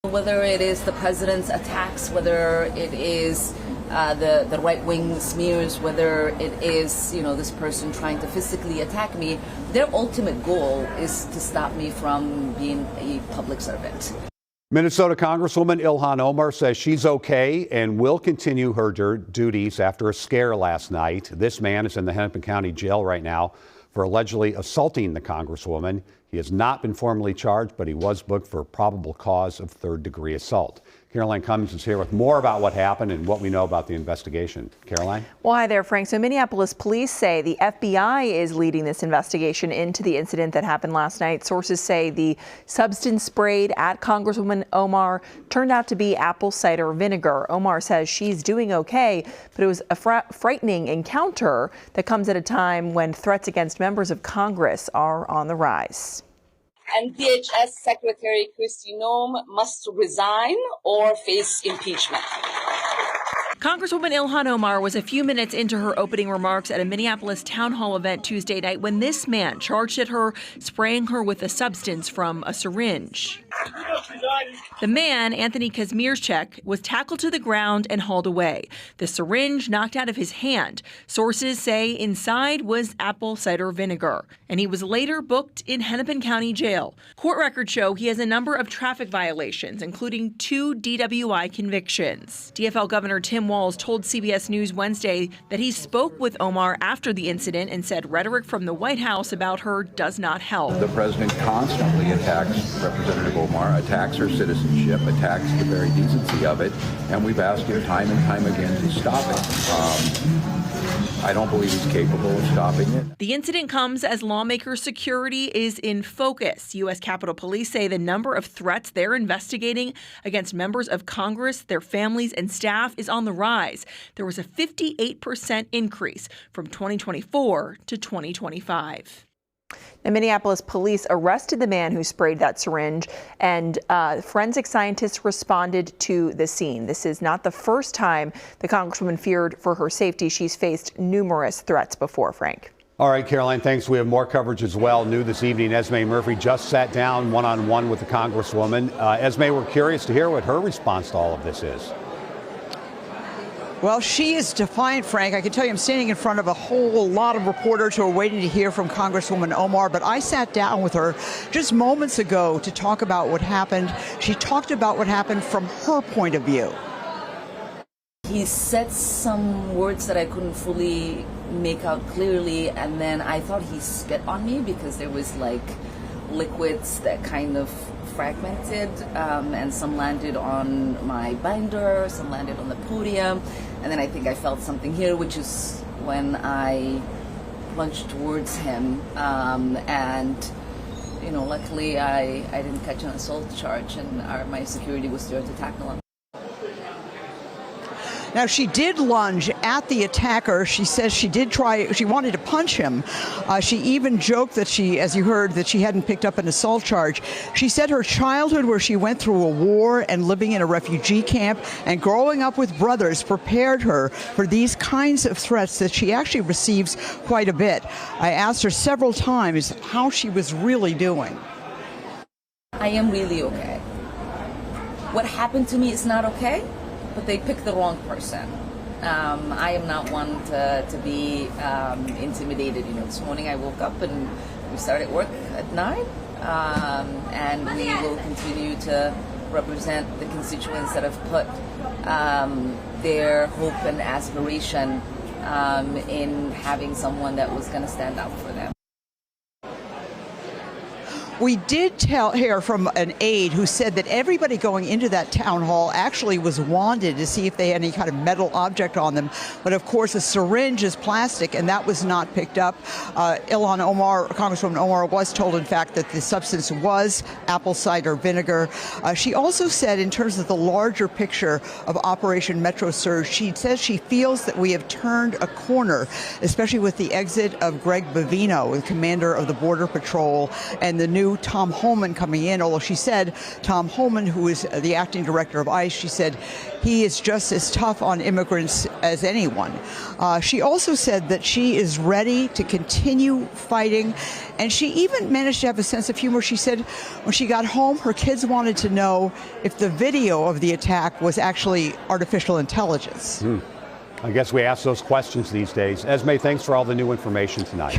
Whether it is the president's attacks, whether it is the right-wing smears, whether it is, this person trying to physically attack me, their ultimate goal is to stop me from being a public servant. Minnesota Congresswoman Ilhan Omar says she's okay and will continue her duties after a scare last night. This man is in the Hennepin County Jail right now for allegedly assaulting the Congresswoman. He has not been formally charged, but he was booked for probable cause of third-degree assault. Caroline Cummins is here with more about what happened and what we know about the investigation. Caroline? Well, hi there, Frank. So Minneapolis police say the FBI is leading this investigation into the incident that happened last night. Sources say the substance sprayed at Congresswoman Omar turned out to be apple cider vinegar. Omar says she's doing okay, but it was a frightening encounter that comes at a time when threats against members of Congress are on the rise. And DHS Secretary Kristi Noem must resign or face impeachment. Congresswoman Ilhan Omar was a few minutes into her opening remarks at a Minneapolis town hall event Tuesday night when this man charged at her, spraying her with a substance from a syringe. The man, Anthony Kazmierczak, was tackled to the ground and hauled away. The syringe knocked out of his hand. Sources say inside was apple cider vinegar, and he was later booked in Hennepin County Jail. Court records show he has a number of traffic violations, including 2 DWI convictions. DFL Governor Tim Walz told CBS News Wednesday that he spoke with Omar after the incident and said rhetoric from the White House about her does not help. The president constantly attacks Representative Omar, attacks her citizenship, attacks the very decency of it, and we've asked him time and time again to stop it. I don't believe he's capable of stopping it. The incident comes as lawmakers' security is in focus. U.S. Capitol Police say the number of threats they're investigating against members of Congress, their families, and staff is on the rise. There was a 58% increase from 2024 to 2025. Now, Minneapolis police arrested the man who sprayed that syringe, and forensic scientists responded to the scene. This is not the first time the Congresswoman feared for her safety. She's faced numerous threats before, Frank. All right, Caroline, thanks. We have more coverage as well. New this evening, Esme Murphy just sat down one-on-one with the Congresswoman. Esme, we're curious to hear what her response to all of this is. Well, she is defiant, Frank. I can tell you I'm standing in front of a whole lot of reporters who are waiting to hear from Congresswoman Omar, but I sat down with her just moments ago to talk about what happened. She talked about what happened from her point of view. He said some words that I couldn't fully make out clearly, and then I thought he spit on me because there was like liquids that kind of fragmented, and some landed on my binder, some landed on the podium, and then I think I felt something here, which is when I plunged towards him, and luckily I didn't catch an assault charge, and my security was there to tackle him. Now, she did lunge at the attacker. She says she wanted to punch him. She even joked that as you heard, that she hadn't picked up an assault charge. She said her childhood, where she went through a war and living in a refugee camp and growing up with brothers, prepared her for these kinds of threats that she actually receives quite a bit. I asked her several times how she was really doing. I am really okay. What happened to me is not okay, but they picked the wrong person. I am not one to be intimidated. This morning I woke up and we started work at 9, and we will continue to represent the constituents that have put their hope and aspiration in having someone that was going to stand up for them. We did hear from an aide who said that everybody going into that town hall actually was wanded to see if they had any kind of metal object on them. But of course, a syringe is plastic, and that was not picked up. Ilhan Omar, Congresswoman Omar, was told, in fact, that the substance was apple cider vinegar. She also said, in terms of the larger picture of Operation Metro Surge, she says she feels that we have turned a corner, especially with the exit of Greg Bavino, the commander of the Border Patrol, and the new to Tom Homan coming in, although she said Tom Homan, who is the acting director of ICE, she said he is just as tough on immigrants as anyone. She also said that she is ready to continue fighting, and she even managed to have a sense of humor. She said when she got home, her kids wanted to know if the video of the attack was actually artificial intelligence. I guess we ask those questions these days. Esme, thanks for all the new information tonight.